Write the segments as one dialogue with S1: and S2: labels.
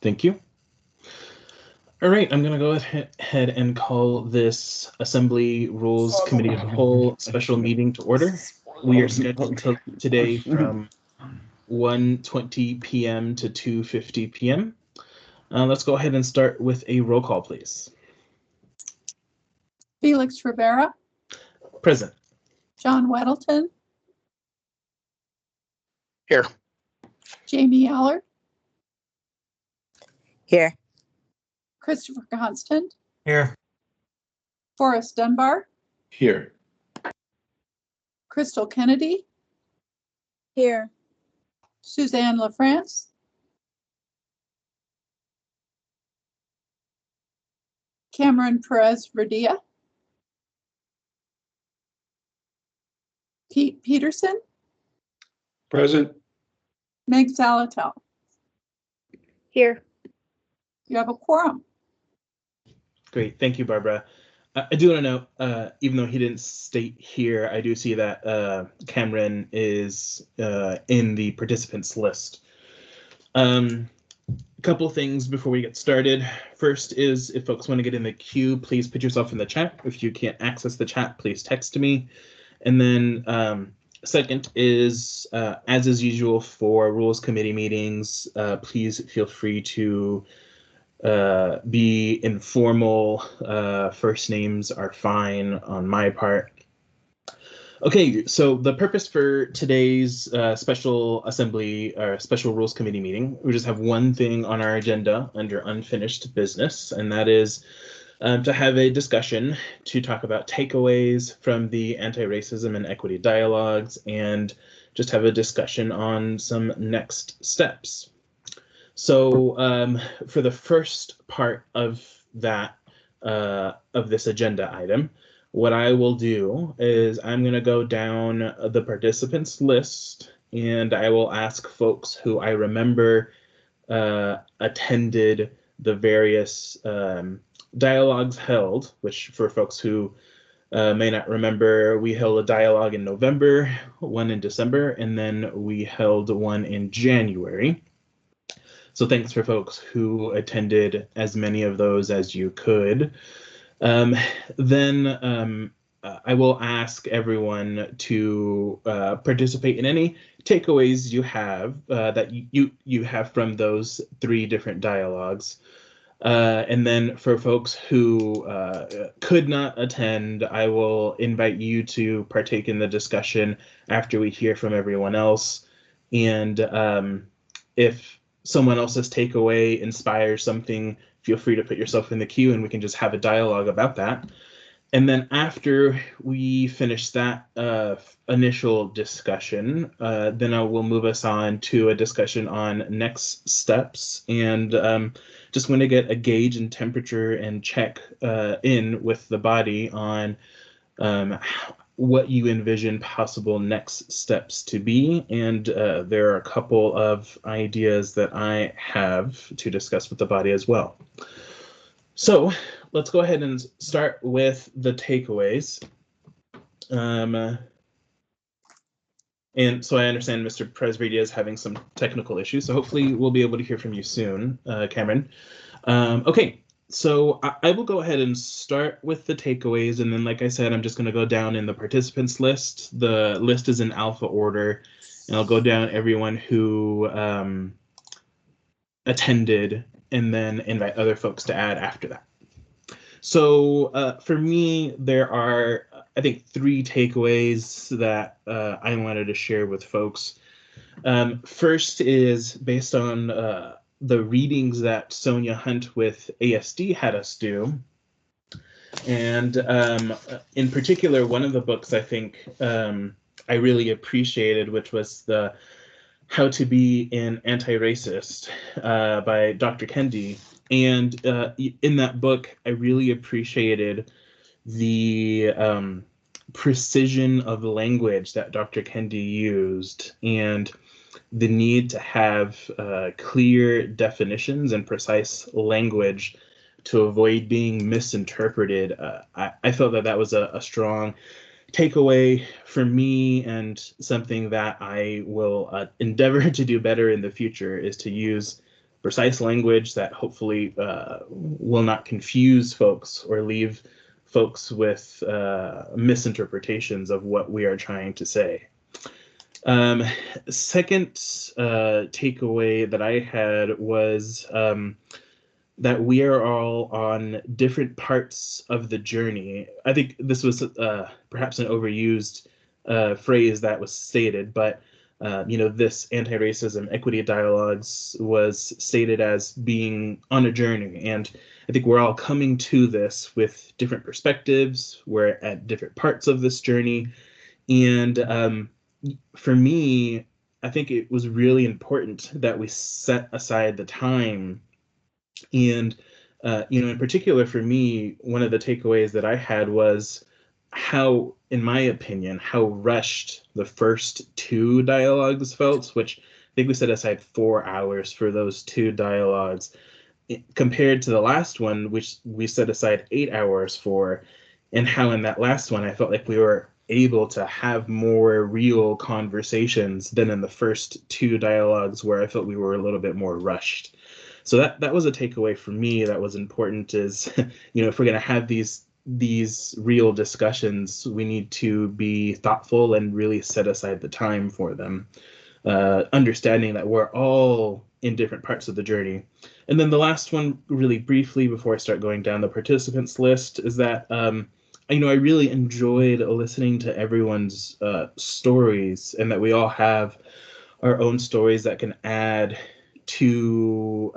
S1: Thank you. All right, I'm going to go ahead and call this Assembly Rules Committee of the Whole special meeting to order. We are scheduled today from 1:20 p.m. to 2:50 p.m. Let's go ahead and start with a roll call, please.
S2: Felix Rivera.
S1: Present.
S2: John Weddleton.
S3: Here.
S2: Jamie Allard.
S4: Here.
S2: Christopher Constant.
S3: Here.
S2: Forrest Dunbar.
S3: Here.
S2: Crystal Kennedy.
S4: Here.
S2: Suzanne LaFrance. Cameron Perez Verdia. Pete Peterson.
S3: Present.
S2: Meg Zalatel.
S4: Here.
S2: You have a quorum.
S1: Great, thank you, Barbara. I do want to note, even though he didn't state here, I do see that Cameron is in the participants list. A couple things before we get started. First is, if folks want to get in the queue, please put yourself in the chat. If you can't access the chat, please text to me. And then second is, as is usual for Rules Committee meetings, please feel free to be informal. First names are fine on my part. Okay, so the purpose for today's special assembly or special rules committee meeting, we just have one thing on our agenda under unfinished business, and that is to have a discussion to talk about takeaways from the anti-racism and equity dialogues, and just have a discussion on some next steps. So for the first part of that, of this agenda item, what I will do is I'm going to go down the participants list, and I will ask folks who I remember attended the various dialogues held, which for folks who may not remember, we held a dialogue in November, one in December, and then we held one in January. So thanks for folks who attended as many of those as you could. Then I will ask everyone to participate in any takeaways you have that you have from those three different dialogues. And then for folks who could not attend, I will invite you to partake in the discussion after we hear from everyone else. And if someone else's takeaway inspires something, feel free to put yourself in the queue and we can just have a dialogue about that. And then after we finish that initial discussion, then I will move us on to a discussion on next steps, and just want to get a gauge and temperature and check in with the body on what you envision possible next steps to be. And there are a couple of ideas that I have to discuss with the body as well. So let's go ahead and start with the takeaways. And so I understand Mr. Presvedia is having some technical issues, so hopefully we'll be able to hear from you soon, Cameron. Okay. So I will go ahead and start with the takeaways, and then, like I said, I'm just going to go down in the participants list. The list is in alpha order, and I'll go down everyone who attended, and then invite other folks to add after that. So for me, there are, I think, three takeaways that I wanted to share with folks. First is based on the readings that Sonia Hunt with ASD had us do. And in particular, one of the books I think I really appreciated, which was the How to Be an Anti-Racist by Dr. Kendi. And in that book, I really appreciated the precision of language that Dr. Kendi used, and the need to have clear definitions and precise language to avoid being misinterpreted. I felt that that was a strong takeaway for me, and something that I will endeavor to do better in the future is to use precise language that hopefully will not confuse folks or leave folks with misinterpretations of what we are trying to say. Second takeaway that I had was that we are all on different parts of the journey. I think this was perhaps an overused phrase that was stated, but this anti-racism equity dialogues was stated as being on a journey, and I think we're all coming to this with different perspectives. We're at different parts of this journey, and for me, I think it was really important that we set aside the time. And in particular for me, one of the takeaways that I had was how, in my opinion, how rushed the first two dialogues felt, which I think we set aside 4 hours for those two dialogues, compared to the last one, which we set aside 8 hours for, and how in that last one I felt like we were able to have more real conversations than in the first two dialogues where I felt we were a little bit more rushed. So that was a takeaway for me that was important is, if we're going to have these real discussions, we need to be thoughtful and really set aside the time for them, understanding that we're all in different parts of the journey. And then the last one, really briefly, before I start going down the participants list, is that I really enjoyed listening to everyone's stories, and that we all have our own stories that can add to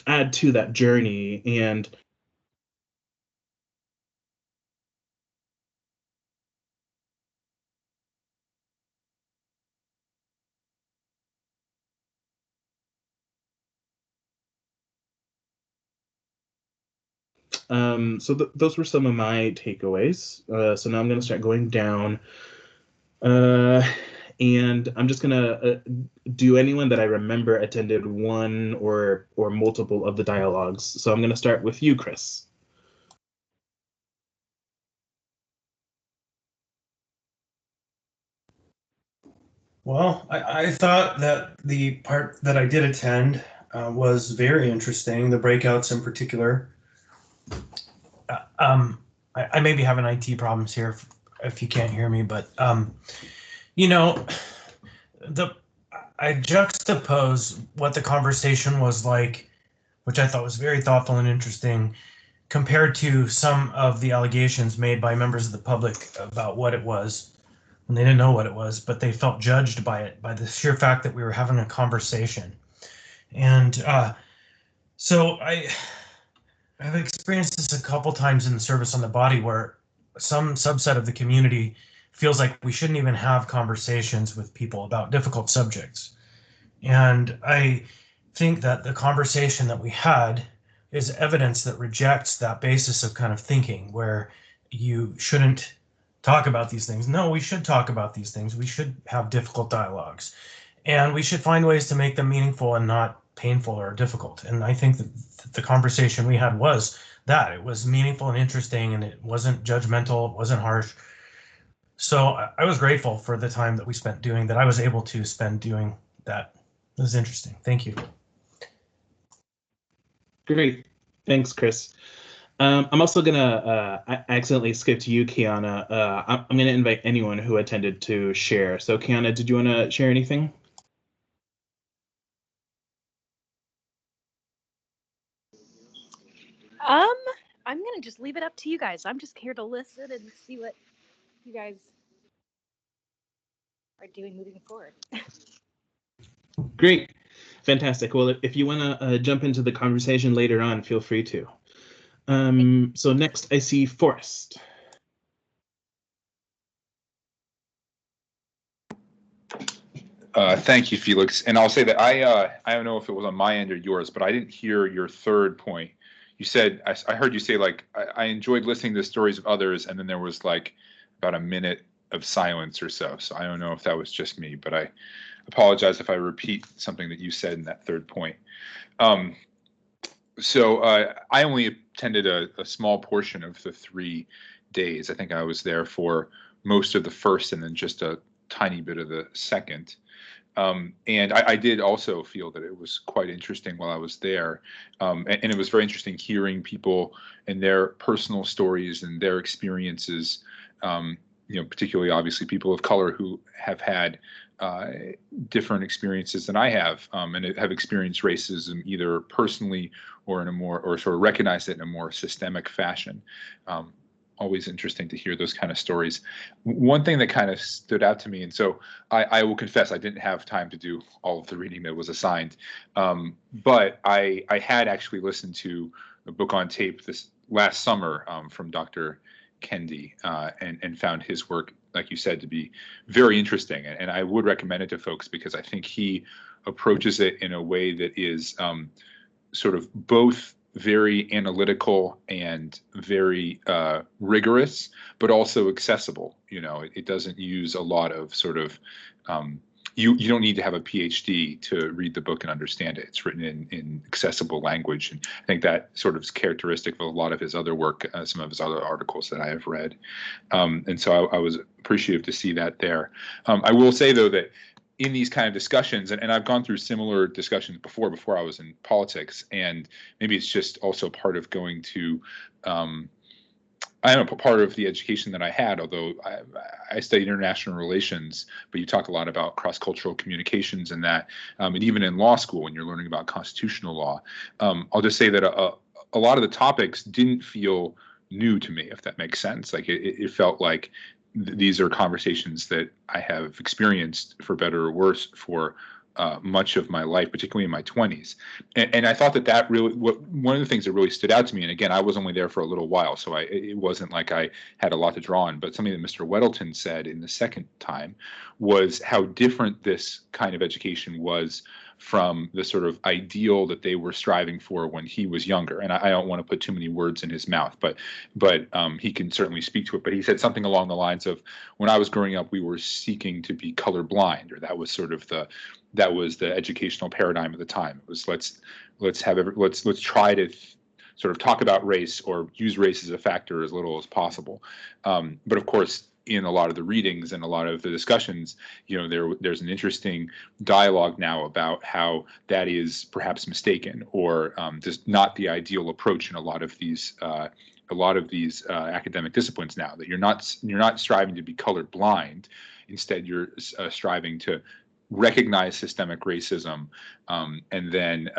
S1: that journey. And those were some of my takeaways. So now I'm going to start going down. And I'm just gonna do anyone that I remember attended one or multiple of the dialogues. So I'm gonna start with you, Chris.
S5: Well, I thought that the part that I did attend was very interesting, the breakouts in particular. I may be having IT problems here if you can't hear me, but I juxtapose what the conversation was like, which I thought was very thoughtful and interesting, compared to some of the allegations made by members of the public about what it was. And they didn't know what it was, but they felt judged by it, by the sheer fact that we were having a conversation. And so I've experienced this a couple times in the service on the body, where some subset of the community feels like we shouldn't even have conversations with people about difficult subjects. And I think that the conversation that we had is evidence that rejects that basis of kind of thinking where you shouldn't talk about these things. No, we should talk about these things. We should have difficult dialogues, and we should find ways to make them meaningful and not painful or difficult. And I think that the conversation we had was that it was meaningful and interesting, and it wasn't judgmental, it wasn't harsh. So I was grateful for the time that we spent doing that. I was able to spend doing that. It was interesting. Thank you.
S1: Great. Thanks, Chris. I'm also gonna I accidentally skip to you, Kiana. I'm gonna invite anyone who attended to share. So Kiana, did you want to share anything?
S6: I'm gonna just leave it up to you guys. I'm just here to listen and see what you guys are doing moving forward.
S1: Great. Fantastic. Well, if you want to jump into the conversation later on, feel free to. So next I see Forrest.
S7: Thank you, Felix. And I'll say that I don't know if it was on my end or yours, but I didn't hear your third point. You said, I heard you say, like, I enjoyed listening to the stories of others, and then there was like about a minute of silence or so. So I don't know if that was just me, but I apologize if I repeat something that you said in that third point. So I only attended a small portion of the 3 days. I think I was there for most of the first and then just a tiny bit of the second. And I did also feel that it was quite interesting while I was there. And it was very interesting hearing people and their personal stories and their experiences, particularly obviously people of color who have had different experiences than I have, and have experienced racism either personally or in a more, or sort of recognized it in a more systemic fashion. Always interesting to hear those kind of stories. One thing that kind of stood out to me, and so I will confess I didn't have time to do all of the reading that was assigned, but I had actually listened to a book on tape this last summer from Dr. Kendi, and found his work, like you said, to be very interesting. And I would recommend it to folks because I think he approaches it in a way that is sort of both very analytical and very rigorous, but also accessible. It doesn't use a lot of sort of, you don't need to have a PhD to read the book and understand it. It's written in accessible language. And I think that sort of is characteristic of a lot of his other work, some of his other articles that I have read. And so I was appreciative to see that there. I will say, though, that in these kind of discussions, and I've gone through similar discussions before I was in politics, and maybe it's just also part of going to, I don't know, part of the education that I had, although I studied international relations, but you talk a lot about cross-cultural communications and that, and even in law school when you're learning about constitutional law, I'll just say that a lot of the topics didn't feel new to me, if that makes sense. Like it felt like these are conversations that I have experienced, for better or worse, for much of my life, particularly in my 20s. And I thought that really, one of the things that really stood out to me, and again, I was only there for a little while, so it wasn't like I had a lot to draw on, but something that Mr. Weddleton said in the second time was how different this kind of education was from the sort of ideal that they were striving for when he was younger. And I don't want to put too many words in his mouth, but he can certainly speak to it. But he said something along the lines of, when I was growing up, we were seeking to be colorblind, or that was sort of the educational paradigm at the time. It was let's try to sort of talk about race or use race as a factor as little as possible. But of course, in a lot of the readings and a lot of the discussions, there's an interesting dialogue now about how that is perhaps mistaken, or just not the ideal approach in a lot of these academic disciplines now. That you're not striving to be colorblind. Instead, you're striving to recognize systemic racism, and then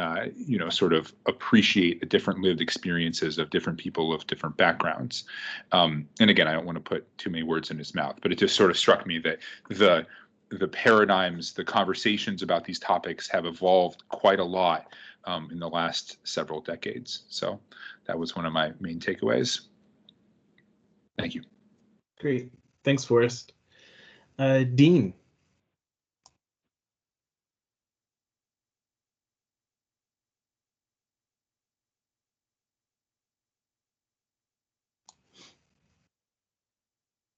S7: sort of appreciate the different lived experiences of different people of different backgrounds. And again, I don't want to put too many words in his mouth, but it just sort of struck me that the paradigms, the conversations about these topics have evolved quite a lot in the last several decades. So that was one of my main takeaways. Thank you.
S1: Great. Thanks, Forrest. Dean.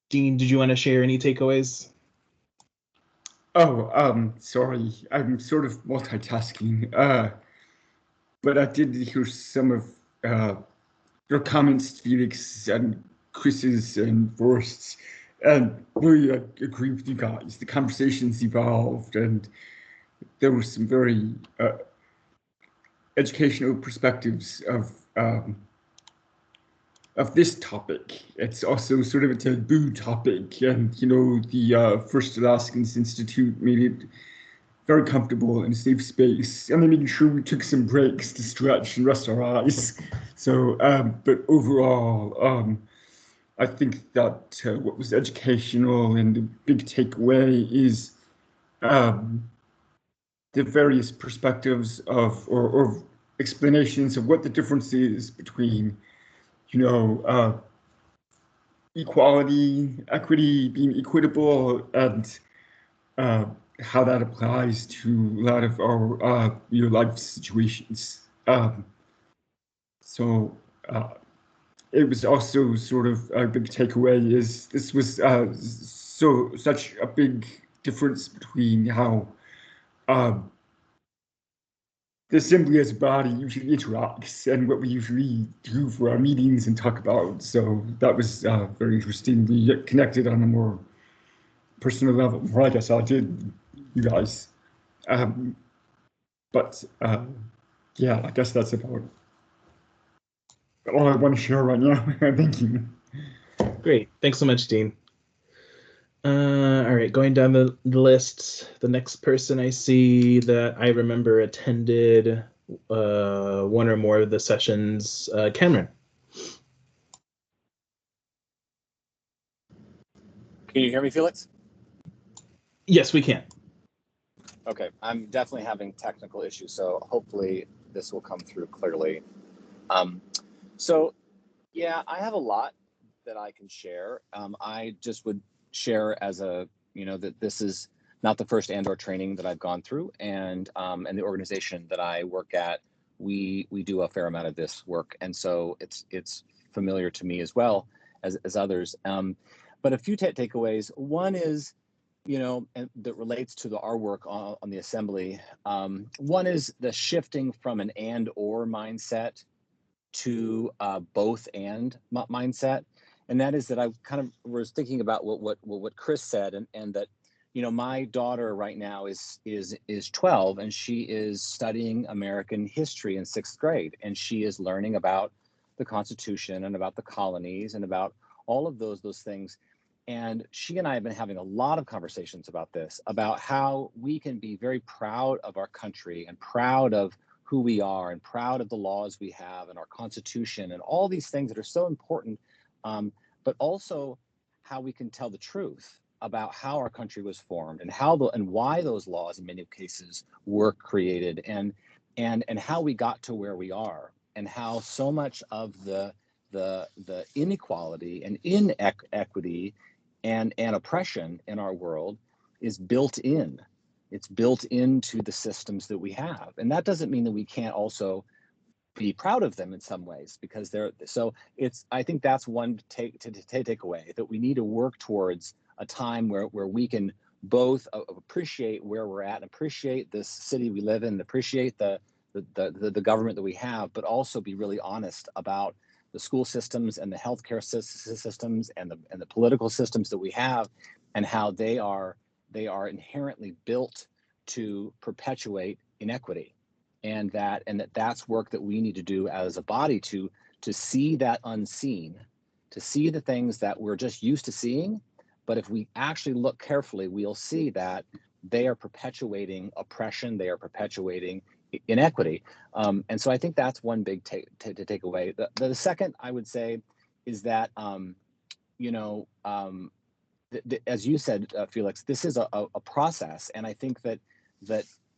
S1: Dean, did you want to share any takeaways?
S8: Oh, sorry, I'm sort of multitasking. But I did hear some of your comments, Felix and Chris's and Forrest's, and really agree with you guys. The conversations evolved, and there were some very educational perspectives of this topic. It's also sort of a taboo topic, and the First Alaskans Institute made it very comfortable and a safe space, and then making sure we took some breaks to stretch and rest our eyes. So, but overall, I think that what was educational and the big takeaway is the various perspectives of or explanations of what the difference is between equality, equity, being equitable, and how that applies to a lot of our life situations. So it was also sort of a big takeaway is this was such a big difference between how the Assembly as a body usually interacts and what we usually do for our meetings and talk about. So that was very interesting. We connected on a more personal level. Well, I guess I did, you guys. But yeah, I guess that's about all I want to share right now. Thank you.
S1: Great. Thanks so much, Dean. All right, going down the list, the next person I see that I remember attended one or more of the sessions, Cameron.
S9: Can you hear me, Felix?
S1: Yes, we can.
S9: Okay, I'm definitely having technical issues, so hopefully this will come through clearly. So yeah, I have a lot that I can share. I just would share as a, that this is not the first and/or training that I've gone through, and the organization that I work at, we do a fair amount of this work, and so it's familiar to me as well as others. But a few takeaways. One is, and that relates to our work on the assembly. One is the shifting from an and/or mindset to both and mindset, and that is that I kind of was thinking about what Chris said, and that my daughter right now is 12, and she is studying American history in 6th grade, and she is learning about the Constitution and about the colonies and about all of those things. And she and I have been having a lot of conversations about this, about how we can be very proud of our country and proud of who we are and proud of the laws we have and our Constitution and all these things that are so important, but also how we can tell the truth about how our country was formed and and why those laws in many cases were created, and how we got to where we are, and how so much of the inequality and inequity and oppression in our world is built in. It's built into the systems that we have. And that doesn't mean that we can't also be proud of them in some ways, because I think that's one take away, that we need to work towards a time where we can both appreciate where we're at, appreciate this city we live in, appreciate the government that we have, but also be really honest about the school systems and the healthcare systems and the political systems that we have, and how they are inherently built to perpetuate inequity, and that's work that we need to do as a body to see that unseen, to see the things that we're just used to seeing. But if we actually look carefully, we'll see that they are perpetuating oppression, they are perpetuating inequity. And so I think that's one big take away. The second I would say is that, as you said, Felix, this is a process. And I think that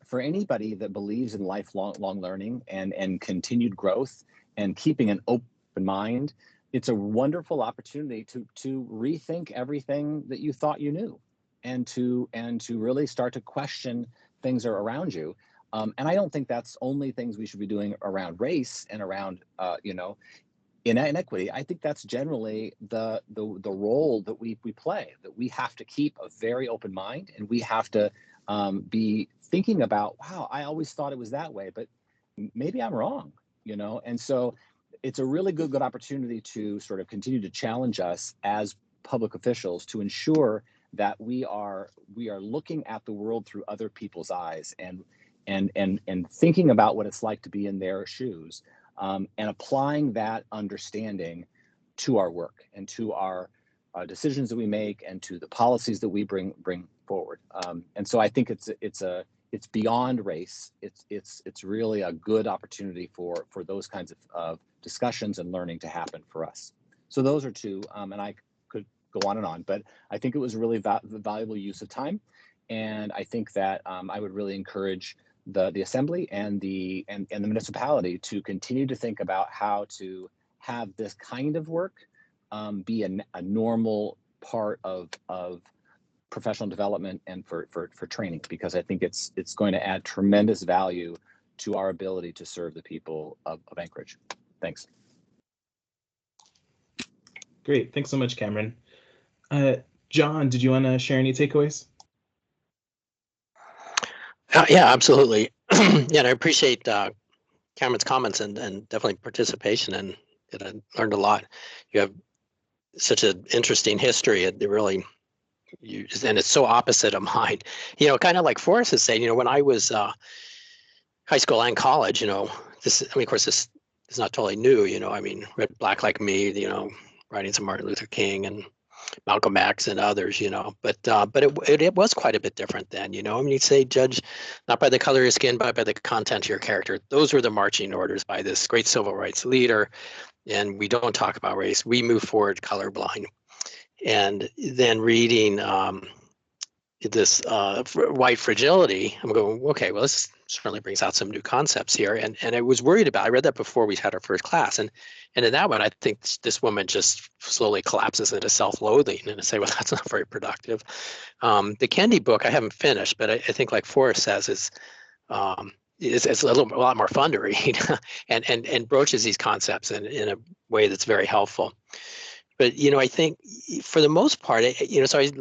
S9: for anybody that believes in lifelong learning and continued growth and keeping an open mind, it's a wonderful opportunity to rethink everything that you thought you knew, and to really start to question things that are around you. And I don't think that's only things we should be doing around race and around inequity. I think that's generally the role that we play, that we have to keep a very open mind, and we have to be thinking about, wow, I always thought it was that way, but maybe I'm wrong, And so it's a really good opportunity to sort of continue to challenge us as public officials to ensure that we are looking at the world through other people's eyes, and thinking about what it's like to be in their shoes, and applying that understanding to our work and to our decisions that we make and to the policies that we bring forward. And so I think it's beyond race. It's really a good opportunity for those kinds of discussions and learning to happen for us. So those are two, and I could go on and on, but I think it was really valuable use of time. And I think that I would really encourage the assembly and the municipality to continue to think about how to have this kind of work be a normal part of professional development and for training, because I think it's going to add tremendous value to our ability to serve the people of Anchorage. Thanks.
S1: Great. Thanks so much, Cameron. John, did you want to share any takeaways?
S10: Yeah, absolutely. Yeah, and I appreciate Cameron's comments and definitely participation, and I learned a lot. You have such an interesting history. It really and it's so opposite of mine. Kind of like Forrest is saying, when I was high school and college, this, I mean, of course, this is not totally new, I mean, read Black Like Me, writings of Martin Luther King and Malcolm X and others, but it was quite a bit different then, I mean, you'd say judge not by the color of your skin, but by the content of your character. Those were the marching orders by this great civil rights leader. And we don't talk about race. We move forward colorblind. And then reading this White Fragility, I'm going, okay, well, this certainly brings out some new concepts here. And I was worried about, I read that before we had our first class. And in that one, I think this woman just slowly collapses into self-loathing. And I say, well, that's not very productive. The Kendi book, I haven't finished, but I think like Forrest says, it's a lot more fun to read and broaches these concepts in a way that's very helpful. But, I think for the most part, so I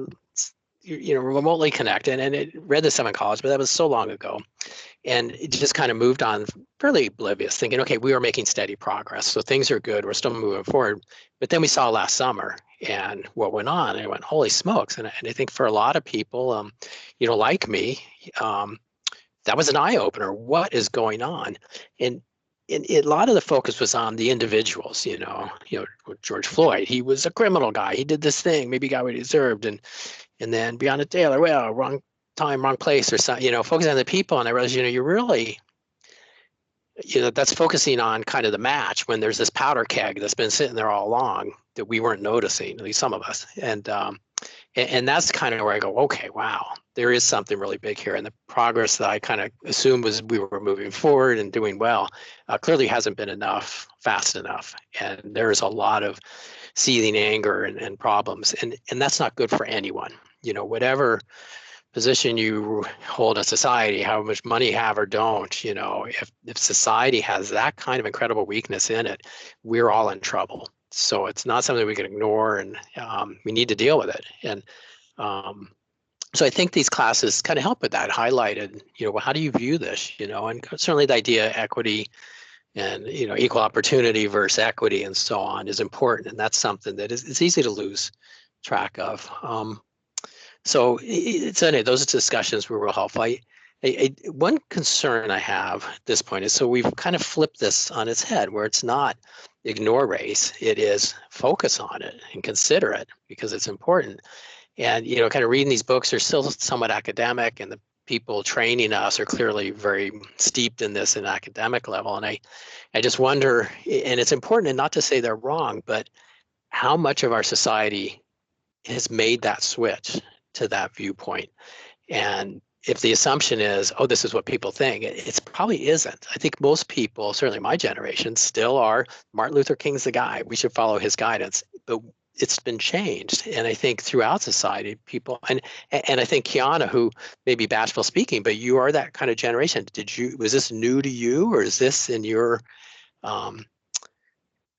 S10: remotely connected and it read this stuff in college, but that was so long ago. And it just kind of moved on fairly oblivious, thinking, okay, we are making steady progress. So things are good. We're still moving forward. But then we saw last summer and what went on, and I went, holy smokes. And I think for a lot of people, like me, that was an eye opener. What is going on? And a lot of the focus was on the individuals, George Floyd, he was a criminal guy. He did this thing, maybe got what he deserved. And then Breonna Taylor, well, wrong time, wrong place, or something, focusing on the people. And I realized, you're really, that's focusing on kind of the match when there's this powder keg that's been sitting there all along that we weren't noticing, at least some of us. And that's kind of where I go, okay, wow, there is something really big here. And the progress that I kind of assumed was we were moving forward and doing well, clearly hasn't been enough, fast enough. And there's a lot of seething anger and problems. And that's not good for anyone. Whatever position you hold in society, how much money you have or don't, if society has that kind of incredible weakness in it, we're all in trouble. So it's not something we can ignore, and we need to deal with it. And so I think these classes kind of help with that, highlighted, well, how do you view this, and certainly the idea of equity and, equal opportunity versus equity and so on is important. And that's something that it's easy to lose track of. So those discussions were real helpful. One concern I have at this point is, so we've kind of flipped this on its head, where it's not ignore race, it is focus on it and consider it because it's important. And, kind of reading these books are still somewhat academic, and the people training us are clearly very steeped in this in academic level. And I just wonder, and it's important, and not to say they're wrong, but how much of our society has made that switch to that viewpoint? And if the assumption is, oh, this is what people think, it probably isn't. I think most people, certainly my generation, still are, Martin Luther King's the guy, we should follow his guidance. But it's been changed. And I think throughout society, people, and I think Kiana, who may be bashful speaking, but you are that kind of generation. Was this new to you, or is this in your,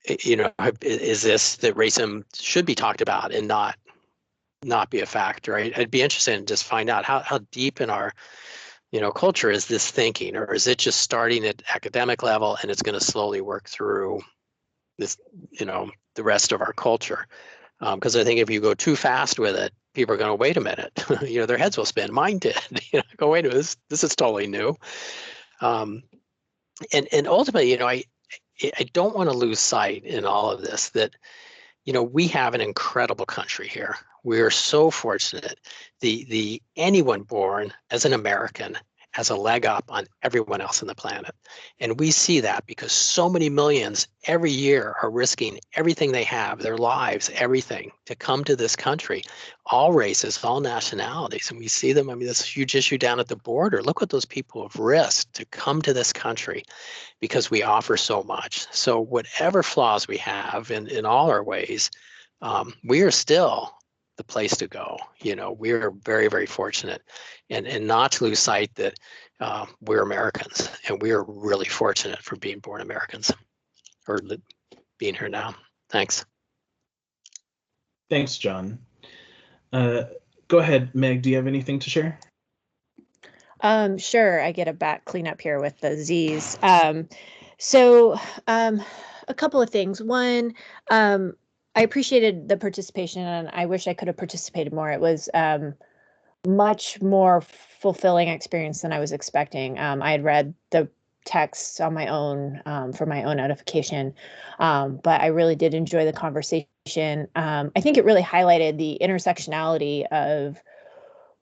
S10: is this that racism should be talked about and not be a factor? I'd be interested in just find out how deep in our culture is this thinking, or is it just starting at academic level and it's going to slowly work through this, the rest of our culture? Because I think if you go too fast with it, people are going to wait a minute. Their heads will spin. Mine did. Go, wait a minute, this is totally new. And ultimately, I don't want to lose sight in all of this that we have an incredible country here. We are so fortunate. The anyone born as an American has a leg up on everyone else on the planet. And we see that because so many millions every year are risking everything they have, their lives, everything, to come to this country, all races, all nationalities. And we see them, this huge issue down at the border. Look what those people have risked to come to this country because we offer so much. So whatever flaws we have in all our ways, we are still the place to go. We are very, very fortunate, and not to lose sight that we're Americans, and we are really fortunate for being born Americans, or being here now. Thanks.
S1: Thanks, John. Go ahead, Meg. Do you have anything to share?
S4: Sure. I get a back cleanup here with the Z's. So a couple of things. One, I appreciated the participation, and I wish I could have participated more. It was much more fulfilling experience than I was expecting. I had read the texts on my own for my own edification, but I really did enjoy the conversation. I think it really highlighted the intersectionality of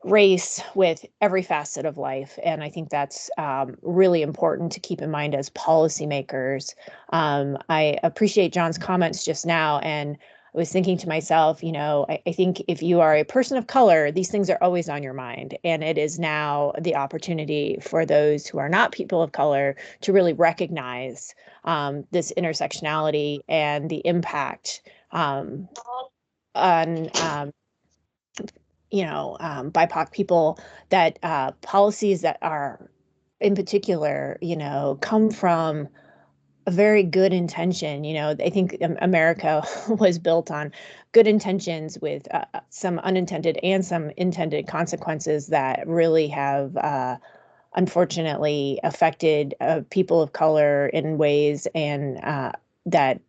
S4: race with every facet of life. And I think that's really important to keep in mind as policymakers. I appreciate John's comments just now. And I was thinking to myself, I think if you are a person of color, these things are always on your mind. And it is now the opportunity for those who are not people of color to really recognize this intersectionality and the impact on BIPOC people, that policies that are in particular, come from a very good intention. I think America was built on good intentions with some unintended and some intended consequences that really have unfortunately affected people of color in ways and that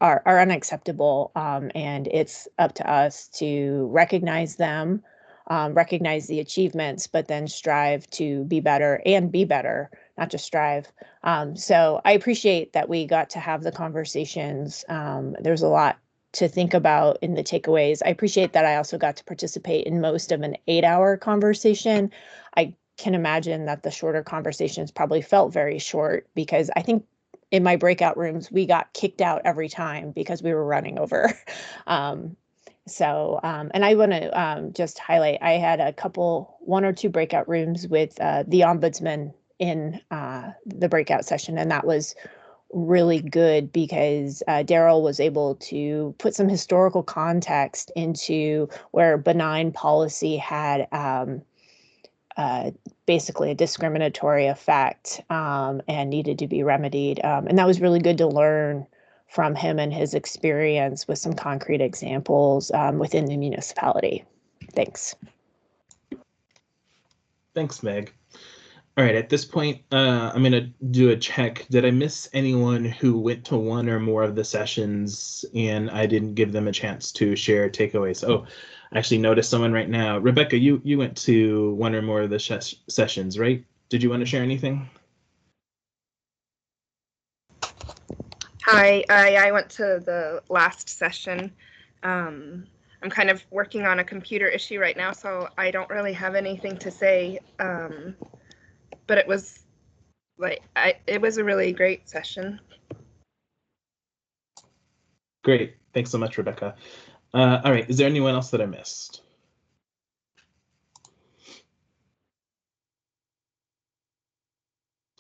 S4: are unacceptable. And it's up to us to recognize them, recognize the achievements, but then strive to be better and be better, not just strive. So I appreciate that we got to have the conversations. There's a lot to think about in the takeaways. I appreciate that I also got to participate in most of an 8-hour conversation. I can imagine that the shorter conversations probably felt very short, because I think in my breakout rooms, we got kicked out every time because we were running over. And I want to just highlight, I had one or two breakout rooms with the ombudsman in the breakout session, and that was really good because Daryl was able to put some historical context into where benign policy had basically a discriminatory effect and needed to be remedied. And that was really good to learn from him and his experience with some concrete examples within the municipality. Thanks.
S1: Thanks, Meg. All right, at this point, I'm going to do a check. Did I miss anyone who went to one or more of the sessions and I didn't give them a chance to share takeaways? Oh, I actually noticed someone right now. Rebecca, you went to one or more of the sessions, right? Did you want to share anything?
S11: Hi, I went to the last session. I'm kind of working on a computer issue right now, so I don't really have anything to say. But it was it was a really great session.
S1: Great, thanks so much, Rebecca. All right, is there anyone else that I missed?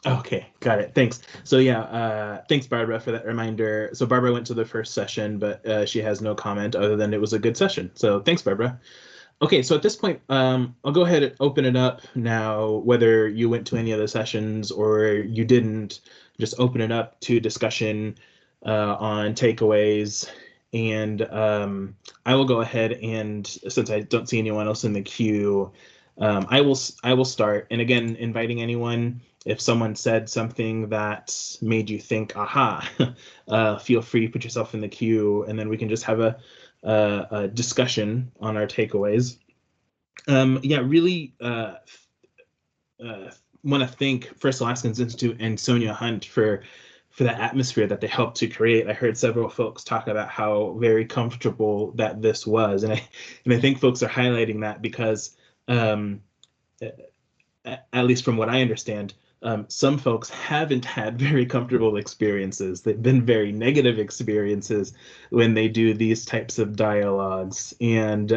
S1: Okay, got it. Thanks. So yeah, thanks Barbara for that reminder. So Barbara went to the first session, but she has no comment other than it was a good session. So thanks, Barbara. Okay, so at this point, I'll go ahead and open it up now, whether you went to any of the sessions or you didn't, just open it up to discussion on takeaways. And I will go ahead and, since I don't see anyone else in the queue, I will start. And again, inviting anyone, if someone said something that made you think, aha, feel free to put yourself in the queue, and then we can just have a discussion on our takeaways. Yeah, really want to thank First Alaskans Institute and Sonia Hunt for that atmosphere that they helped to create. I heard several folks talk about how very comfortable that this was, and I think folks are highlighting that because, at least from what I understand, some folks haven't had very comfortable experiences. They've been very negative experiences when they do these types of dialogues. And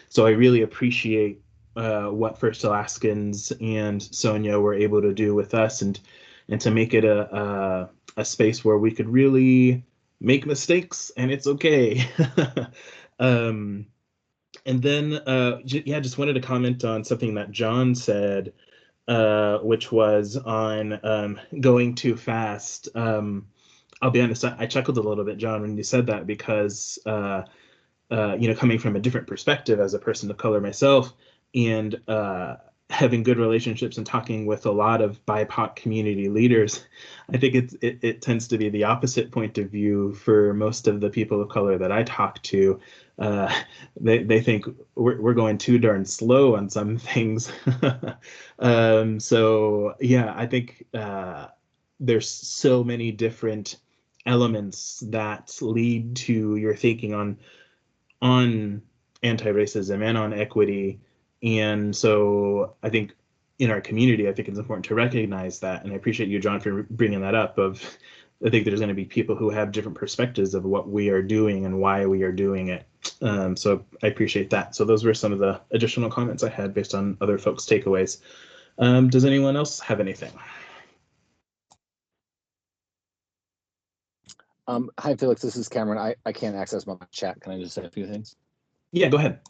S1: so I really appreciate what First Alaskans and Sonia were able to do with us, and to make it a space where we could really make mistakes, and it's okay. And then, yeah, just wanted to comment on something that John said, which was on going too fast. I'll be honest, I chuckled a little bit, John, when you said that, because coming from a different perspective as a person of color myself, and having good relationships and talking with a lot of BIPOC community leaders, I think it tends to be the opposite point of view for most of the people of color that I talk to. They think we're going too darn slow on some things. So yeah, I think there's so many different elements that lead to your thinking on anti-racism and on equity. And so I think in our community, I think it's important to recognize that. And I appreciate you, John, for bringing that up. I think there's going to be people who have different perspectives of what we are doing and why we are doing it. So I appreciate that. So those were some of the additional comments I had based on other folks' takeaways. Does anyone else have anything?
S9: Hi, Felix. This is Cameron. I can't access my chat. Can I just say a few things?
S1: Yeah, go ahead.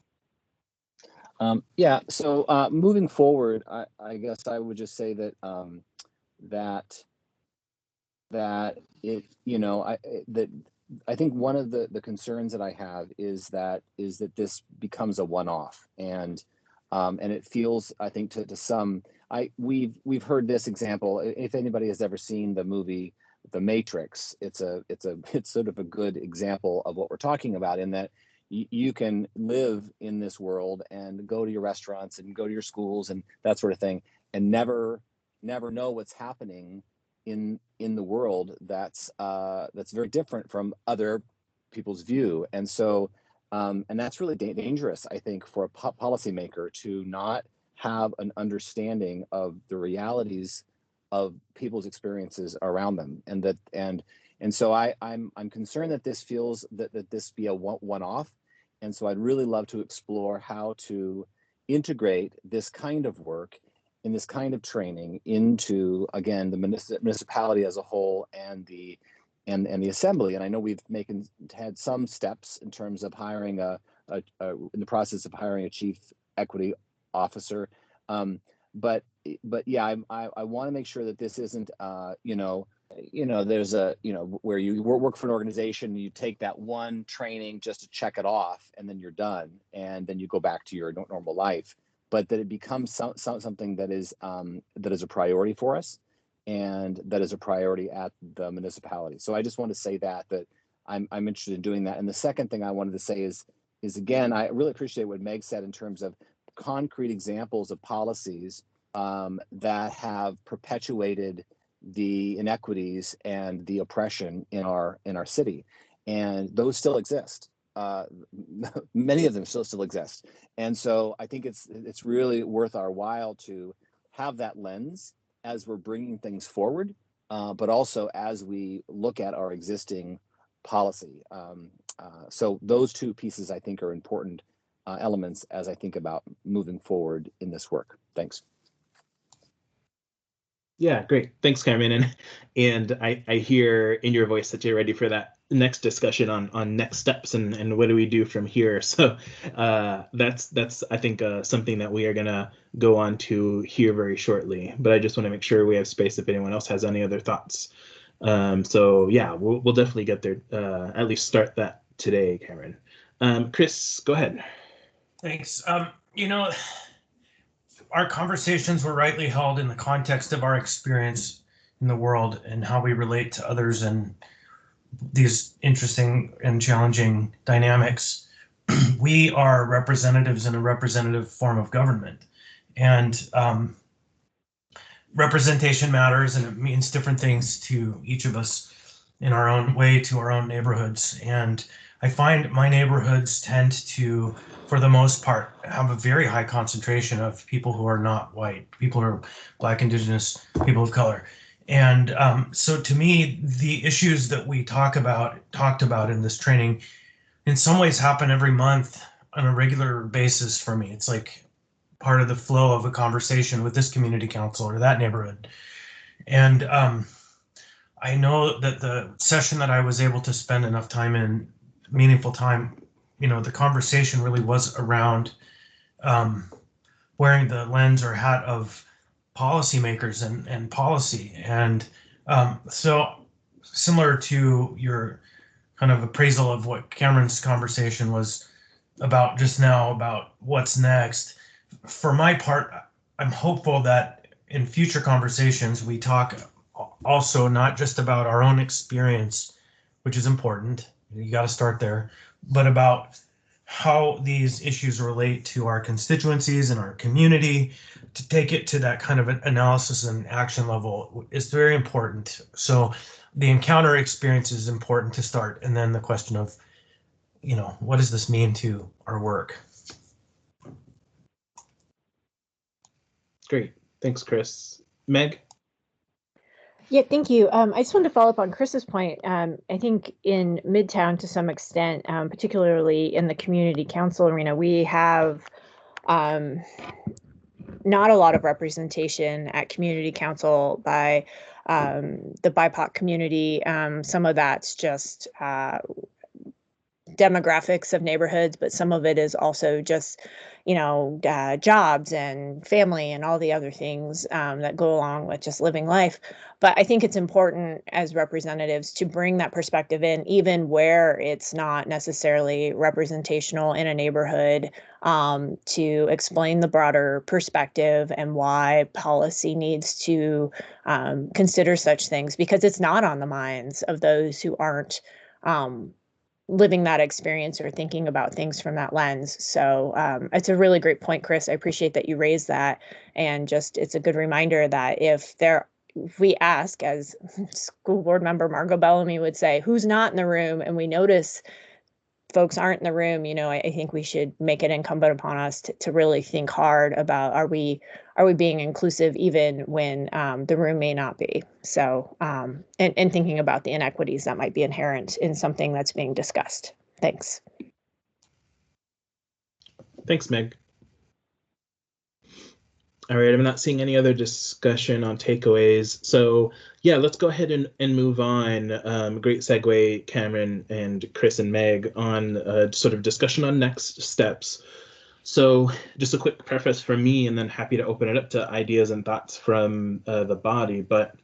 S9: Yeah. So moving forward, I guess I would just say that that I think one of the concerns that I have is that this becomes a one-off, and it feels, I think, to some, we've heard this example. If anybody has ever seen the movie The Matrix, it's sort of a good example of what we're talking about, in that you can live in this world and go to your restaurants and go to your schools and that sort of thing, and never know what's happening in the world that's very different from other people's view. And so and that's really dangerous, I think, for a policymaker to not have an understanding of the realities of people's experiences around them, and so I'm concerned that this feels that this be a one-off. And so I'd really love to explore how to integrate this kind of work in this kind of training into, again, the municipality as a whole and the assembly. And I know we've had some steps in terms of hiring in the process of hiring a chief equity officer. But yeah, I want to make sure that this isn't there's where you work for an organization, you take that one training just to check it off, and then you're done, and then you go back to your normal life. But that it becomes something that is a priority for us, and that is a priority at the municipality. So I just want to say that I'm interested in doing that. And the second thing I wanted to say is again, I really appreciate what Meg said in terms of concrete examples of policies that have perpetuated the inequities and the oppression in our city, and those still exist. Many of them still exist, and so I think it's really worth our while to have that lens as we're bringing things forward, but also as we look at our existing policy. So those two pieces, I think, are important elements as I think about moving forward in this work. Thanks.
S1: Yeah, great. Thanks, Cameron. And I hear in your voice that you're ready for that next discussion on next steps and what do we do from here. So that's I think something that we are gonna go on to here very shortly. But I just want to make sure we have space if anyone else has any other thoughts. So yeah, we'll definitely get there. At least start that today, Cameron. Chris, go ahead.
S5: Thanks. Our conversations were rightly held in the context of our experience in the world and how we relate to others and these interesting and challenging dynamics. We are representatives in a representative form of government, and representation matters, and it means different things to each of us in our own way, to our own neighborhoods. And I find my neighborhoods tend to, for the most part, have a very high concentration of people who are not white, people who are Black, Indigenous, people of color. And so to me, the issues that we talked about in this training in some ways happen every month on a regular basis for me. It's like part of the flow of a conversation with this community council or that neighborhood. And I know that the session that I was able to spend enough time in, meaningful time, the conversation really was around wearing the lens or hat of policymakers and policy. And so similar to your kind of appraisal of what Cameron's conversation was about just now, about what's next, for my part, I'm hopeful that in future conversations we talk also not just about our own experience, which is important. You got to start there, but about how these issues relate to our constituencies and our community. To take it to that kind of an analysis and action level is very important. So the encounter experience is important to start, and then the question of, what does this mean to our work?
S1: Great. Thanks, Chris. Meg?
S4: Yeah, thank you. I just wanted to follow up on Chris's point. I think in Midtown, to some extent, particularly in the community council arena, we have not a lot of representation at community council by the BIPOC community. Some of that's just demographics of neighborhoods, but some of it is also just, jobs and family and all the other things that go along with just living life. But I think it's important as representatives to bring that perspective in, even where it's not necessarily representational in a neighborhood, to explain the broader perspective and why policy needs to consider such things, because it's not on the minds of those who aren't living that experience or thinking about things from that lens. So it's a really great point, Chris. I appreciate that you raised that. And just, it's a good reminder that if we ask, as school board member Margot Bellamy would say, who's not in the room, and we notice folks aren't in the room, I think we should make it incumbent upon us to really think hard about, are we being inclusive even when the room may not be? So, and thinking about the inequities that might be inherent in something that's being discussed. Thanks.
S1: Thanks, Meg. All right, I'm not seeing any other discussion on takeaways. So yeah, let's go ahead and move on. Great segue, Cameron and Chris and Meg, on sort of discussion on next steps. So just a quick preface from me, and then happy to open it up to ideas and thoughts from the body. But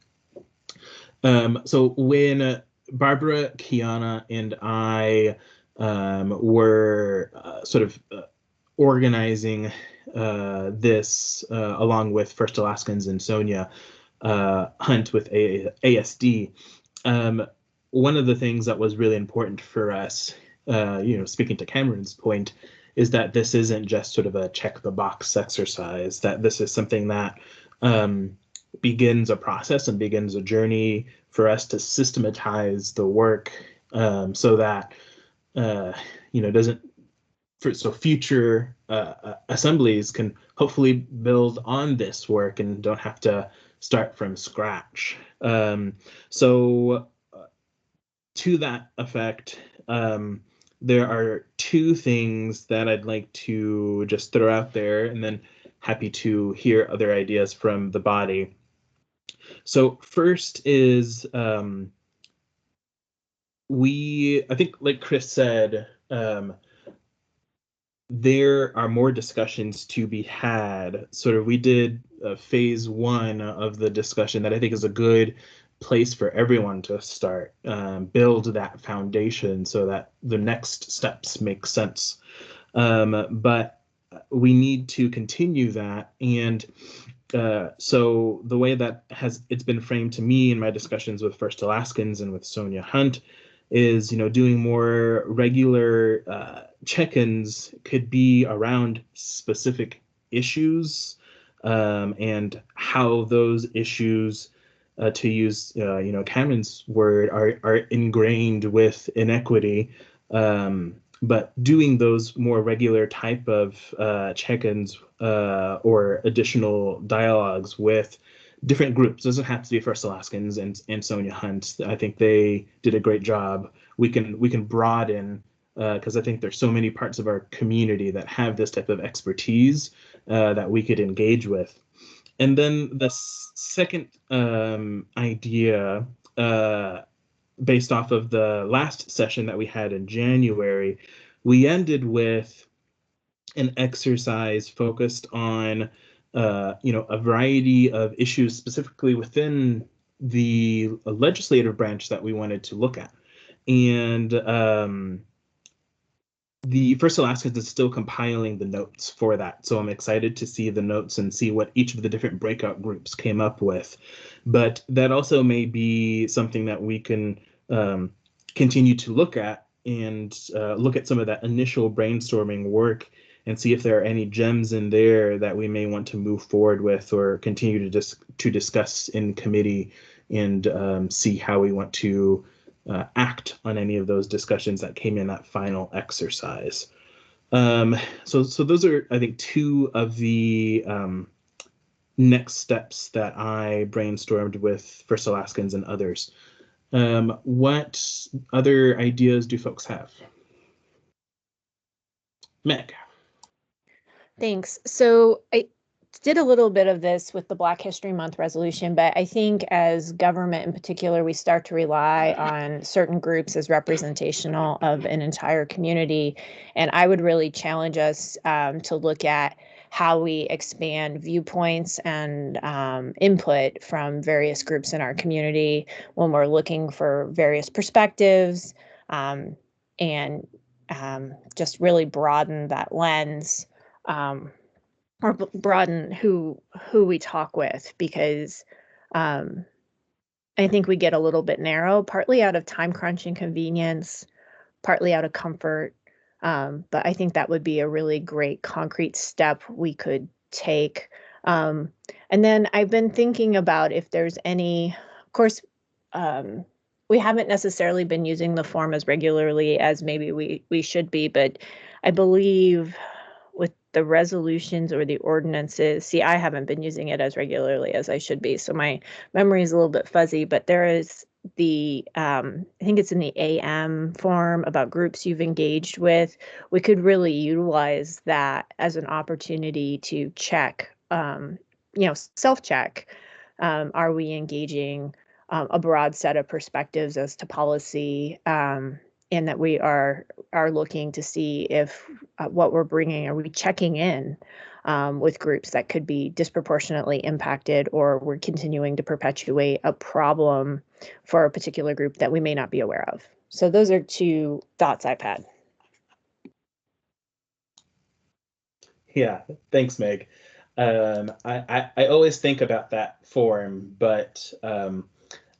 S1: so when Barbara, Kiana, and I were sort of organizing this along with First Alaskans and Sonia Hunt with ASD, one of the things that was really important for us, speaking to Cameron's point, is that this isn't just sort of a check the box exercise, that this is something that begins a process and begins a journey for us to systematize the work, so that doesn't, so future assemblies can hopefully build on this work and don't have to start from scratch. So to that effect, there are two things that I'd like to just throw out there, and then happy to hear other ideas from the body. So first is, I think, like Chris said, there are more discussions to be had. Sort of, we did phase one of the discussion that I think is a good place for everyone to start, build that foundation so that the next steps make sense. But we need to continue that. And so the way that it's been framed to me in my discussions with First Alaskans and with Sonia Hunt is, doing more regular check-ins could be around specific issues, and how those issues, to use Cameron's word, are ingrained with inequity. But doing those more regular type of check-ins or additional dialogues with different groups. Doesn't have to be First Alaskans and Sonia Hunt. I think they did a great job. We can broaden, because I think there's so many parts of our community that have this type of expertise that we could engage with. And then the second idea, based off of the last session that we had in January, we ended with an exercise focused on a variety of issues specifically within the legislative branch that we wanted to look at. And the First Alaskans is still compiling the notes for that. So I'm excited to see the notes and see what each of the different breakout groups came up with. But that also may be something that we can continue to look at and look at some of that initial brainstorming work and see if there are any gems in there that we may want to move forward with or continue to discuss in committee and see how we want to act on any of those discussions that came in that final exercise. So those are, I think, two of the next steps that I brainstormed with First Alaskans and others. What other ideas do folks have? Meg.
S4: Thanks. So I did a little bit of this with the Black History Month resolution, but I think as government in particular, we start to rely on certain groups as representational of an entire community. And I would really challenge us to look at how we expand viewpoints and input from various groups in our community when we're looking for various perspectives and just really broaden that lens. Or broaden who we talk with, because I think we get a little bit narrow, partly out of time crunch and convenience, partly out of comfort. But I think that would be a really great concrete step we could take. And then I've been thinking about if there's any, of course, we haven't necessarily been using the form as regularly as maybe we should be, but I believe with the resolutions or the ordinances, see, I haven't been using it as regularly as I should be, so my memory is a little bit fuzzy, but there is the, I think it's in the AM form about groups you've engaged with. We could really utilize that as an opportunity to check, self-check. Are we engaging a broad set of perspectives as to policy? And that we are looking to see if what we're bringing, are we checking in with groups that could be disproportionately impacted, or we're continuing to perpetuate a problem for a particular group that we may not be aware of. So those are two thoughts I've had.
S1: Yeah, thanks, Meg. I always think about that form, but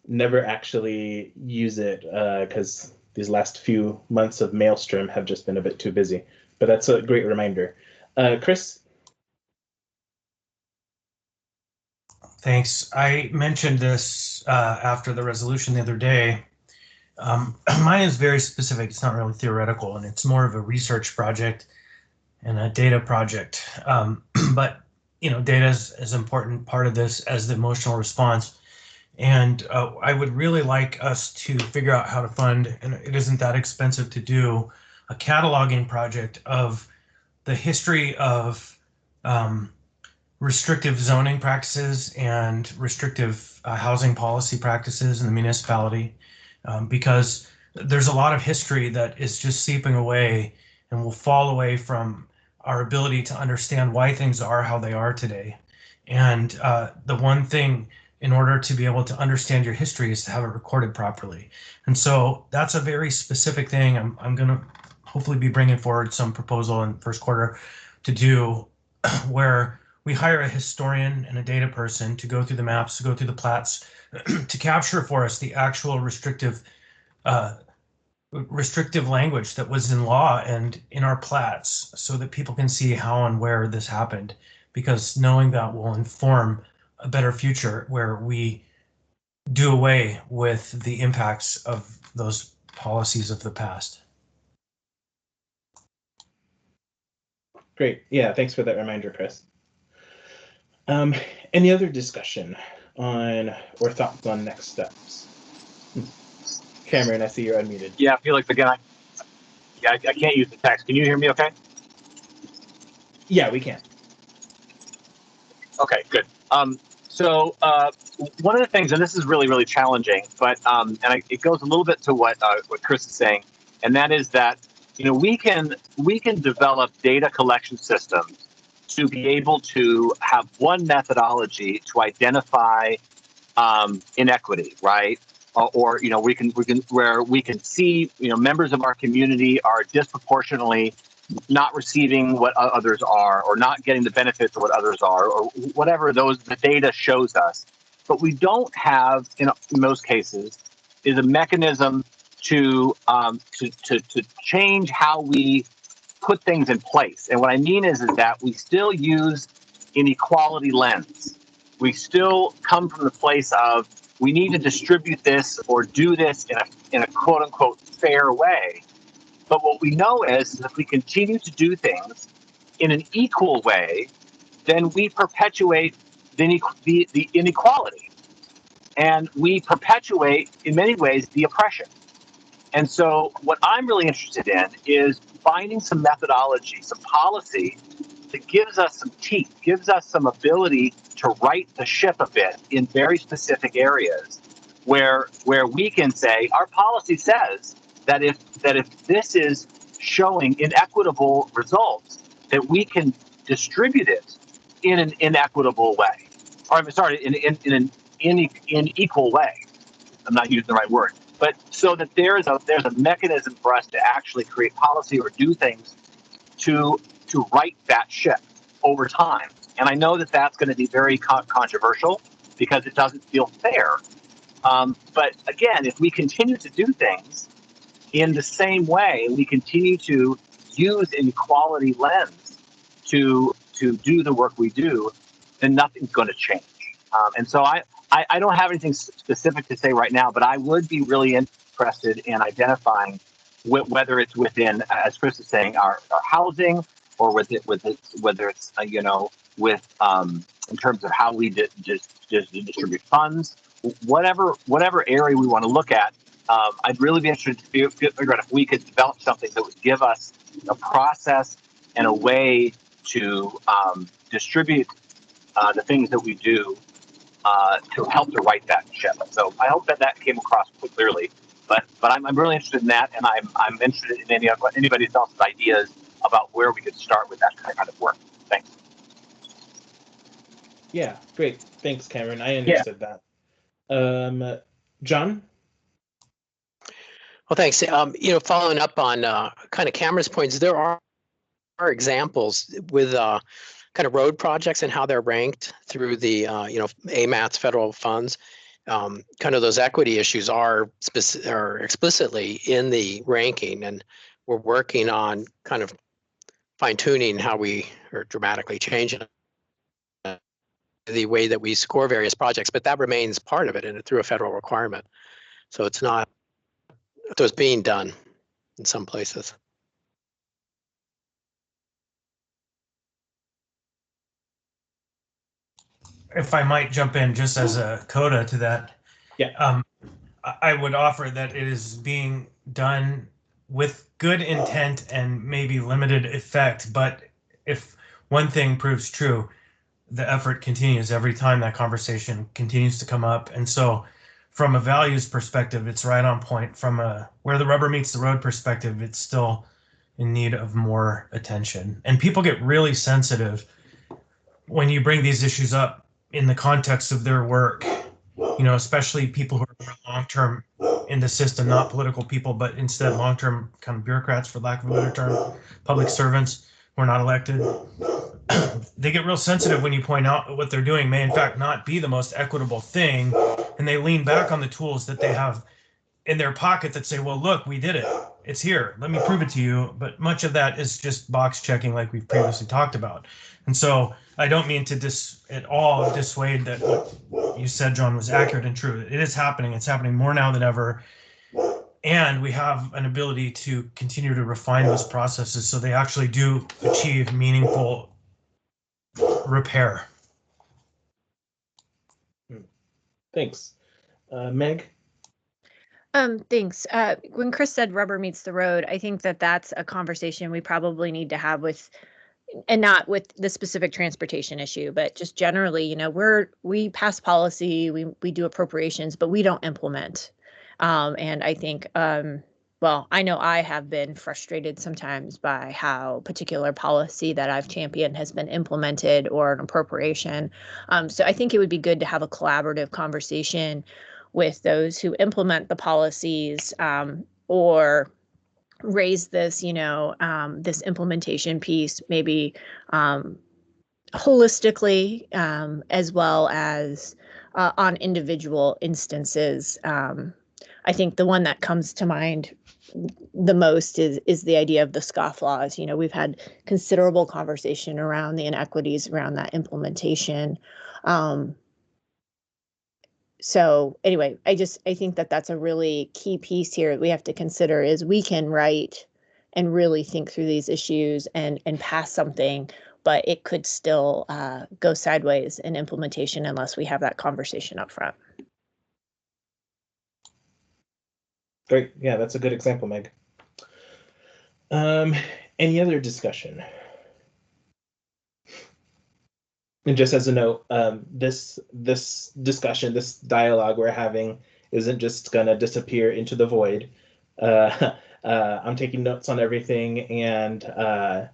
S1: never actually use it because these last few months of Maelstrom have just been a bit too busy. But that's a great reminder. Chris?
S5: Thanks. I mentioned this after the resolution the other day. Mine is very specific. It's not really theoretical, and it's more of a research project and a data project. But data is as important part of this as the emotional response. And I would really like us to figure out how to fund, and it isn't that expensive to do, a cataloging project of the history of restrictive zoning practices and restrictive housing policy practices in the municipality, because there's a lot of history that is just seeping away and will fall away from our ability to understand why things are how they are today. And the one thing in order to be able to understand your history is to have it recorded properly. And so that's a very specific thing. I'm going to hopefully be bringing forward some proposal in first quarter to do where we hire a historian and a data person to go through the maps, to go through the plats, to capture for us the actual restrictive language that was in law and in our plats, so that people can see how and where this happened, because knowing that will inform a better future where we do away with the impacts of those policies of the past.
S1: Great. Yeah, thanks for that reminder, Chris. Any other discussion on or thoughts on next steps? Cameron, I see you're unmuted.
S12: Yeah, I feel like the guy. Yeah, I can't use the text. Can you hear me okay?
S1: Yeah, we can.
S12: Okay, good. So one of the things, and this is really, really challenging, but it goes a little bit to what Chris is saying, and that is that we can develop data collection systems to be able to have one methodology to identify inequity, right? or we can where we can see members of our community are disproportionately not receiving what others are, or not getting the benefits of what others are, or whatever the data shows us. But we don't have, in most cases, is a mechanism to change how we put things in place. And what I mean is that we still use an equality lens. We still come from the place of we need to distribute this or do this in a quote unquote fair way. But what we know is if we continue to do things in an equal way, then we perpetuate the inequality, and we perpetuate in many ways the oppression. And so what I'm really interested in is finding some methodology, some policy that gives us some teeth, gives us some ability to right the ship a bit in very specific areas where we can say our policy says that if this is showing inequitable results, that we can distribute it in an inequitable way, or I'm sorry, in an unequal way. I'm not using the right word, but so that there's a mechanism for us to actually create policy or do things to right that ship over time. And I know that that's going to be very controversial because it doesn't feel fair. But again, if we continue to do things in the same way, we continue to use an equality lens to do the work we do, then nothing's going to change. And so I don't have anything specific to say right now, but I would be really interested in identifying whether it's within, as Chris is saying, our housing, or whether it's in terms of how we just distribute funds, whatever area we want to look at. I'd really be interested to figure out if we could develop something that would give us a process and a way to distribute the things that we do to help to right that ship. So I hope that came across clearly. But I'm really interested in that, and I'm interested in anybody else's ideas about where we could start with that kind of work. Thanks.
S1: Yeah, great. Thanks, Cameron. I understood that. John?
S10: Well, thanks. Following up on kind of Cameron's points, there are examples with kind of road projects and how they're ranked through the AMAT's federal funds. Kind of those equity issues are explicitly in the ranking, and we're working on kind of fine-tuning how we are dramatically changing the way that we score various projects, but that remains part of it and through a federal requirement. So it's not, so it's being done in some places.
S5: If I might jump in just as a coda to that.
S1: Yeah.
S5: I would offer that it is being done with good intent and maybe limited effect, but if one thing proves true, the effort continues every time that conversation continues to come up. And so from a values perspective, it's right on point. From a where the rubber meets the road perspective, it's still in need of more attention. And people get really sensitive when you bring these issues up in the context of their work, especially people who are long-term in the system, not political people, but instead long-term kind of bureaucrats, for lack of a better term, public servants who are not elected. They get real sensitive when you point out what they're doing may in fact not be the most equitable thing, and they lean back on the tools that they have in their pocket that say, well, look, we did it. It's here. Let me prove it to you. But much of that is just box checking like we've previously talked about. And so I don't mean to at all dissuade that what you said, John, was accurate and true. It is happening. It's happening more now than ever. And we have an ability to continue to refine those processes so they actually do achieve meaningful repair.
S1: Thanks. Meg?
S4: Thanks. When Chris said rubber meets the road, I think that's a conversation we probably need to have and not with the specific transportation issue, but just generally, we pass policy, we do appropriations, but we don't implement. And I think, I know I have been frustrated sometimes by how particular policy that I've championed has been implemented or an appropriation. So I think it would be good to have a collaborative conversation with those who implement the policies, or raise this, this implementation piece, maybe holistically, as well as on individual instances. I think the one that comes to mind the most is the idea of the scofflaws. We've had considerable conversation around the inequities around that implementation. So anyway, I think that that's a really key piece here that we have to consider, is we can write and really think through these issues and pass something, but it could still go sideways in implementation unless we have that conversation up front.
S1: Great. Yeah, that's a good example, Meg. Any other discussion? And just as a note, this discussion, this dialogue we're having isn't just gonna disappear into the void. I'm taking notes on everything, and I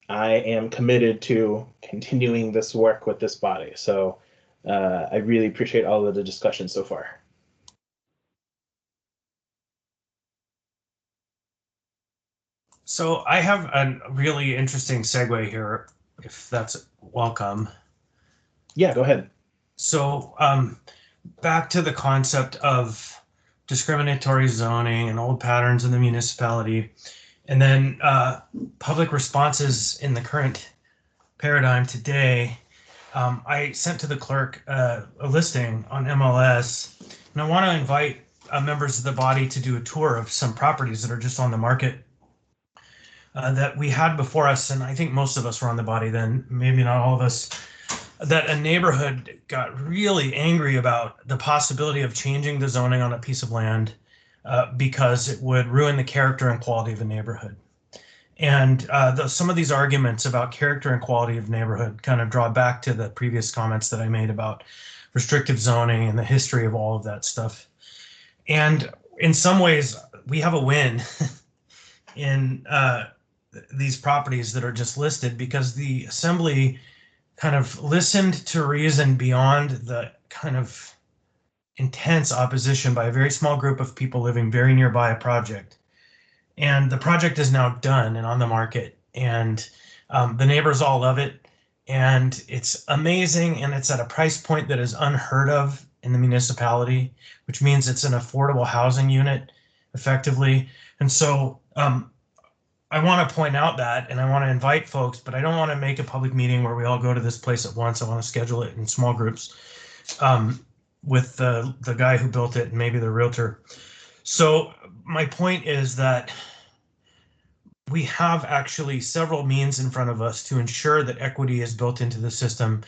S1: am committed to continuing this work with this body. So I really appreciate all of the discussion so far.
S5: So I have a really interesting segue here, if that's welcome.
S1: Yeah, go ahead.
S5: So back to the concept of discriminatory zoning and old patterns in the municipality, and then public responses in the current paradigm today. I sent to the clerk a listing on MLS, and I want to invite members of the body to do a tour of some properties that are just on the market that we had before us, and I think most of us were on the body then, maybe not all of us, that a neighborhood got really angry about the possibility of changing the zoning on a piece of land because it would ruin the character and quality of a neighborhood. And some of these arguments about character and quality of neighborhood kind of draw back to the previous comments that I made about restrictive zoning and the history of all of that stuff. And in some ways, we have a win in these properties that are just listed, because the assembly kind of listened to reason beyond the kind of intense opposition by a very small group of people living very nearby a project. And the project is now done and on the market, and the neighbors all love it, and it's amazing, and it's at a price point that is unheard of in the municipality, which means it's an affordable housing unit effectively. And so I want to point out that, and I want to invite folks, but I don't want to make a public meeting where we all go to this place at once. I want to schedule it in small groups with the guy who built it and maybe the realtor. So my point is that we have actually several means in front of us to ensure that equity is built into the system,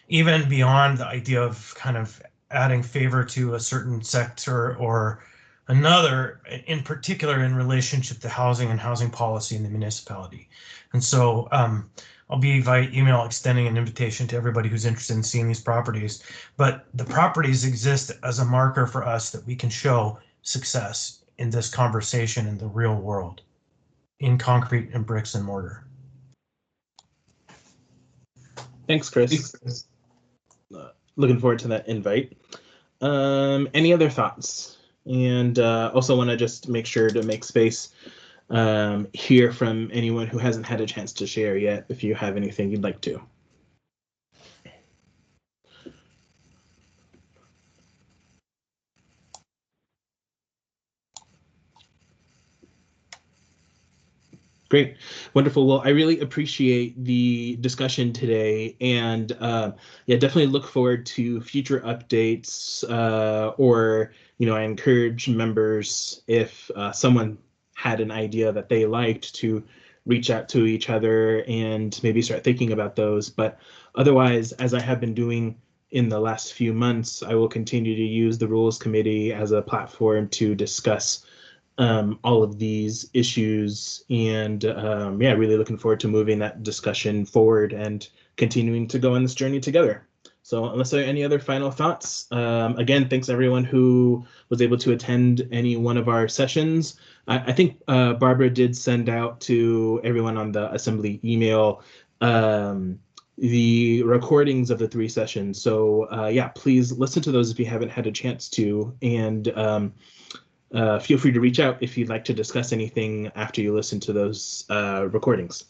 S5: even beyond the idea of kind of adding favor to a certain sector or another, in particular in relationship to housing and housing policy in the municipality. And so I'll be via email extending an invitation to everybody who's interested in seeing these properties. But the properties exist as a marker for us that we can show success in this conversation in the real world, in concrete and bricks and mortar.
S1: Thanks, Chris. Looking forward to that invite. Any other thoughts? And also want to just make sure to make space, hear from anyone who hasn't had a chance to share yet, if you have anything you'd like to. Great. Wonderful. Well, I really appreciate the discussion today, and yeah, definitely look forward to future updates, or, I encourage members, if someone had an idea that they liked, to reach out to each other and maybe start thinking about those. But otherwise, as I have been doing in the last few months, I will continue to use the Rules Committee as a platform to discuss all of these issues, and yeah, really looking forward to moving that discussion forward and continuing to go on this journey together. So unless there are any other final thoughts, again, thanks everyone who was able to attend any one of our sessions. I think Barbara did send out to everyone on the Assembly email the recordings of the 3 sessions. So yeah, please listen to those if you haven't had a chance to, and feel free to reach out if you'd like to discuss anything after you listen to those recordings.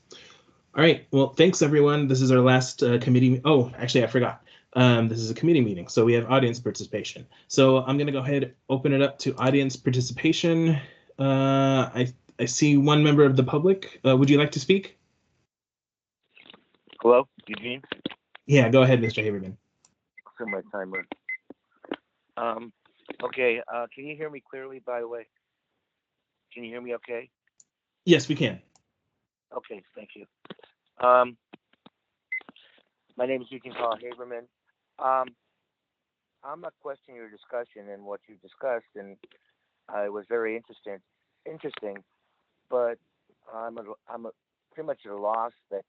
S1: All right, well, thanks everyone. This is our last committee. Oh, actually, I forgot. This is a committee meeting, so we have audience participation. So I'm gonna go ahead and open it up to audience participation. I see one member of the public. Would you like to speak?
S13: Hello, Eugene.
S1: Yeah, go ahead, Mr. Haberman.
S13: Set my timer. Okay, can you hear me clearly, by the way? Can you hear me okay?
S1: Yes, we can.
S13: Okay, thank you. My name is Eugene Paul Haberman. I'm not questioning your discussion and what you discussed, and it was very interesting, but I'm pretty much at a loss that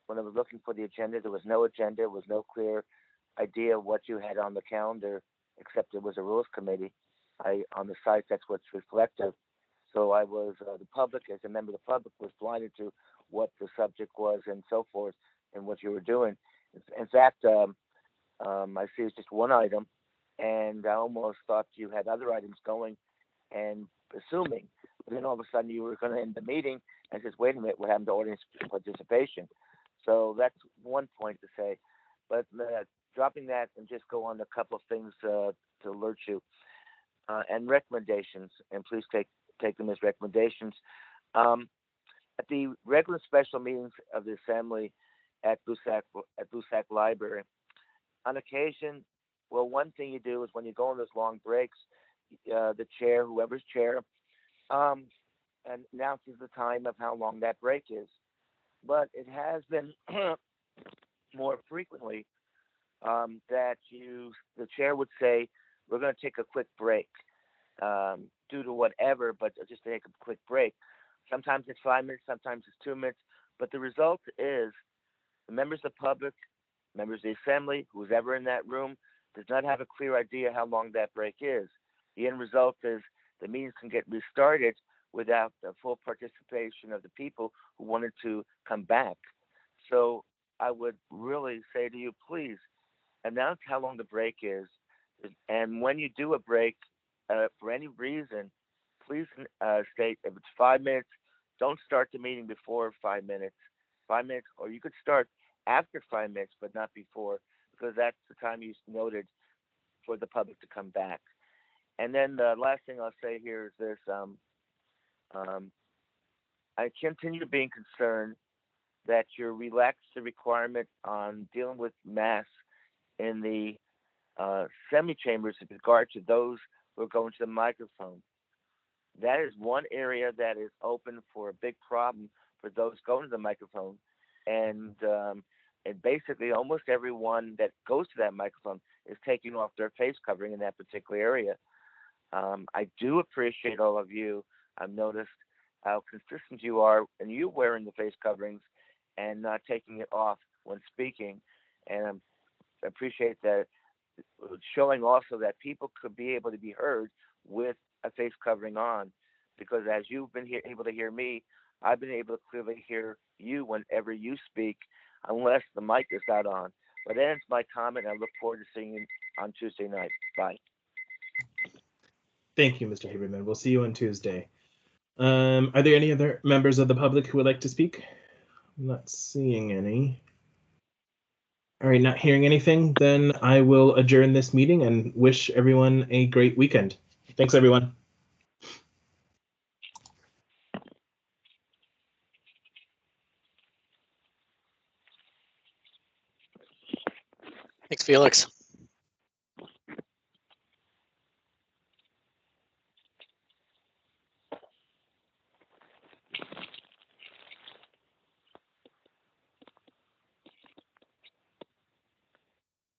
S13: when I was looking for the agenda, there was no agenda, there was no clear idea of what you had on the calendar, except it was a rules committee. On the site, that's what's reflective. So I was, the public, as a member of the public, was blinded to what the subject was and so forth and what you were doing. In fact, I see it's just one item, and I almost thought you had other items going and assuming. But then all of a sudden you were going to end the meeting and says, wait a minute, what happened to audience participation? So that's one point to say. But dropping that and just go on a couple of things to alert you. And recommendations, and please take them as recommendations. At the regular special meetings of the Assembly at Busac Library, on occasion, well, one thing you do is when you go on those long breaks, the chair, whoever's chair, announces the time of how long that break is. But it has been more frequently that the chair would say, we're going to take a quick break due to whatever, but just take a quick break. Sometimes it's 5 minutes, sometimes it's 2 minutes, but the result is the members of the public, members of the Assembly, who's ever in that room, does not have a clear idea how long that break is. The end result is the meetings can get restarted without the full participation of the people who wanted to come back. So I would really say to you, please announce how long the break is. And when you do a break, for any reason, please state if it's 5 minutes, don't start the meeting before 5 minutes. 5 minutes, or you could start after 5 minutes, but not before, because that's the time you noted for the public to come back. And then the last thing I'll say here is this. I continue being concerned that you relax the requirement on dealing with masks in the assembly chambers with regard to those who are going to the microphone. That is one area that is open for a big problem for those going to the microphone. And basically almost everyone that goes to that microphone is taking off their face covering in that particular area. I do appreciate all of you. I've noticed how consistent you are and you wearing the face coverings and not taking it off when speaking. And I appreciate that, showing also that people could be able to be heard with a face covering on, because as you've been able to hear me, I've been able to clearly hear you whenever you speak, unless the mic is not on. But that ends my comment. I look forward to seeing you on Tuesday night. Bye.
S1: Thank you, Mr. Haberman. We'll see you on Tuesday. Are there any other members of the public who would like to speak? I'm not seeing any. All right, not hearing anything, then I will adjourn this meeting and wish everyone a great weekend. Thanks, everyone.
S10: Thanks, Felix.